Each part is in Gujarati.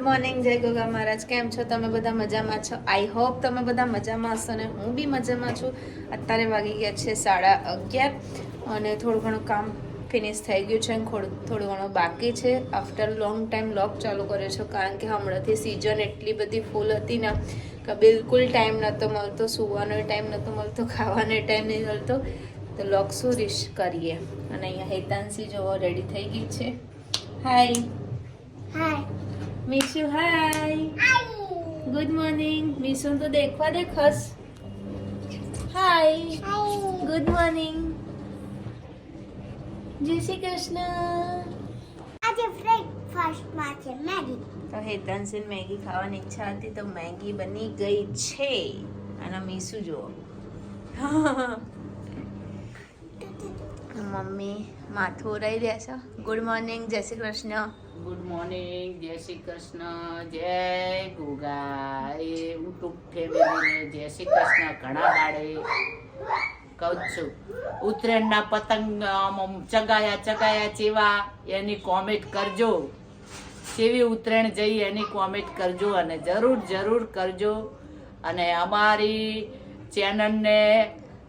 મોર્નિંગ, જય ગોગા મહારાજ. કેમ છો તમે બધા? મજામાં છો? આઈ હોપ તમે બધા મજામાં હશો ને હું બી મજામાં છું. અત્યારે વાગી ગયા છે 11:30 અને થોડું ઘણું કામ ફિનિશ થઈ ગયું છે અને થોડું ઘણું બાકી છે. આફ્ટર લોંગ ટાઈમ વ્લોગ ચાલુ કર્યો છે કારણ કે હમણાંથી સિઝન એટલી બધી ફૂલ હતી ને કે બિલકુલ ટાઈમ નહોતો મળતો, સૂવાનો ટાઈમ નહોતો મળતો, ખાવાનો ટાઈમ નહીં મળતો. તો વ્લોગ શું રીશ કરીએ. અને અહીંયા હેતાંશી જોવો રેડી થઈ ગઈ છે. હાય हाय मीशु, हाय गुड मॉर्निंग. मीशु तो देखवा दे खस. Hi good morning. जय श्री कृष्ण. आज ब्रेकफास्ट में છે મેગી. તો હેતાંશીને મેગી ખાવાની ઈચ્છા હતી તો મેગી બની ગઈ છે. અને મીશુ જુઓ મમ્મી માથું ઓરાઈ રહ્યા છે. ગુડ મોર્નિંગ, જય શ્રી કૃષ્ણ. ગુડ મોર્નિંગ, જય શ્રી કૃષ્ણ, જય ગોગા. એ યુટ્યુબ ફેમિલીને જય શ્રી કૃષ્ણ. ઘણા દાડે કહું છું ઉત્તરાયણના પતંગ ચગાયા ચેવા એની કોમેન્ટ કરજો. કેવી ઉત્તરાયણ જઈ એની કોમેન્ટ કરજો અને જરૂર કરજો. અને અમારી ચેનલને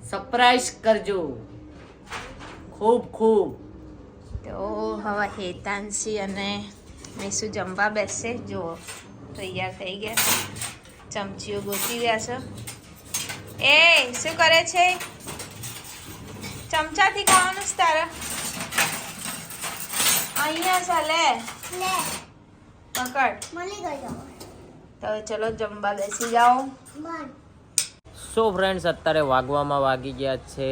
સબસ્ક્રાઇબ કરજો ખૂબ. તો હવે હેતાંશી અને મીશુ જમવા બેસશે. જુઓ તૈયાર થઈ ગયા, ચમચીઓ ગોતી રહ્યા છે. એ શું કરે છે? ચમચાથી ખાવાનું છે તારે? અહીંયા ચાલે લે પકડ. મળી ગયો. તો ચલો જમવા બેસી જાઓ. મન સો ફ્રેન્ડ્સ, અત્યારે વાગી ગયા છે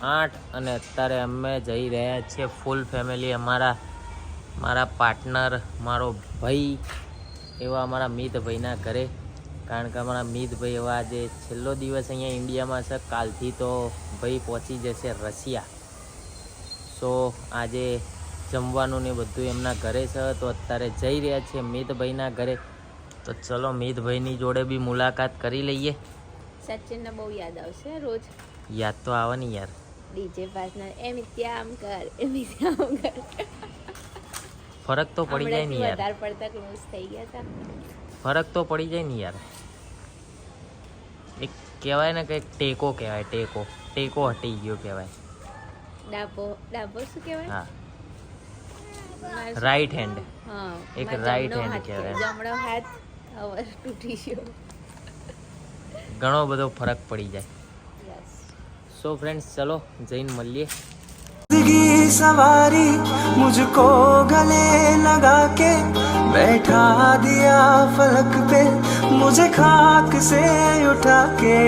8 અને અત્યારે અમે જઈ રહ્યા છીએ ફૂલ ફેમિલી મારા પાર્ટનર, મારો ભાઈ એવા અમારા મિતભાઈના ઘરે. કારણ કે અમારા મિતભાઈ એવા આજે છેલ્લો દિવસ અહીંયા ઇન્ડિયામાં છે. કાલથી તો ભાઈ પહોંચી જશે રશિયા. સો આજે જમવાનું ને બધું એમના ઘરે છે. તો અત્યારે જઈ રહ્યા છીએ મિતભાઈના ઘરે. તો ચલો મિતભાઈની જોડે બી મુલાકાત કરી લઈએ. સચિનને બહુ યાદ આવશે રોજ. યાદ તો આવે ને યાર. ડીજે પાર્ટનર એમ આમ કર, એમ આમ કર. ફરક તો પડી જાય ને યાર. વધારે પડતા ક્લોઝ થઈ ગયા હતા. ફરક તો પડી જાય ને યાર. એક કહેવાય ને કે ટેકો કહેવાય, ટેકો હટી ગયો કહેવાય. ડાબો શું કહેવાય? હા, રાઈટ હેન્ડ. હા, એક મારો right જમણો hand હાથ કહેવાય. જમણો હાથ હવે તૂટી ગયો. ઘણો બધો ફરક પડી જાય. યસ. સો ફ્રેન્ડ્સ, ચલો જઈને મળીએ. जिंदगी सवारी मुझको गले लगा के बैठा दिया फलक पे मुझे खाक से उठा के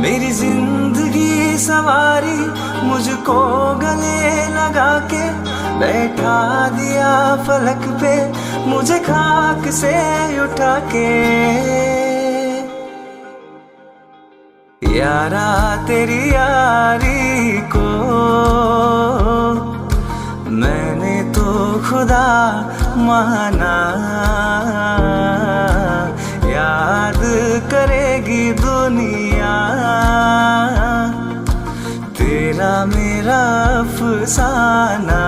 मेरी जिंदगी सवारी मुझको गले लगा के बैठा दिया फलक पे मुझे खाक से उठा के यारा तेरी यारी को मैंने तो खुदा माना याद करेगी दुनिया तेरा मेरा अफसाना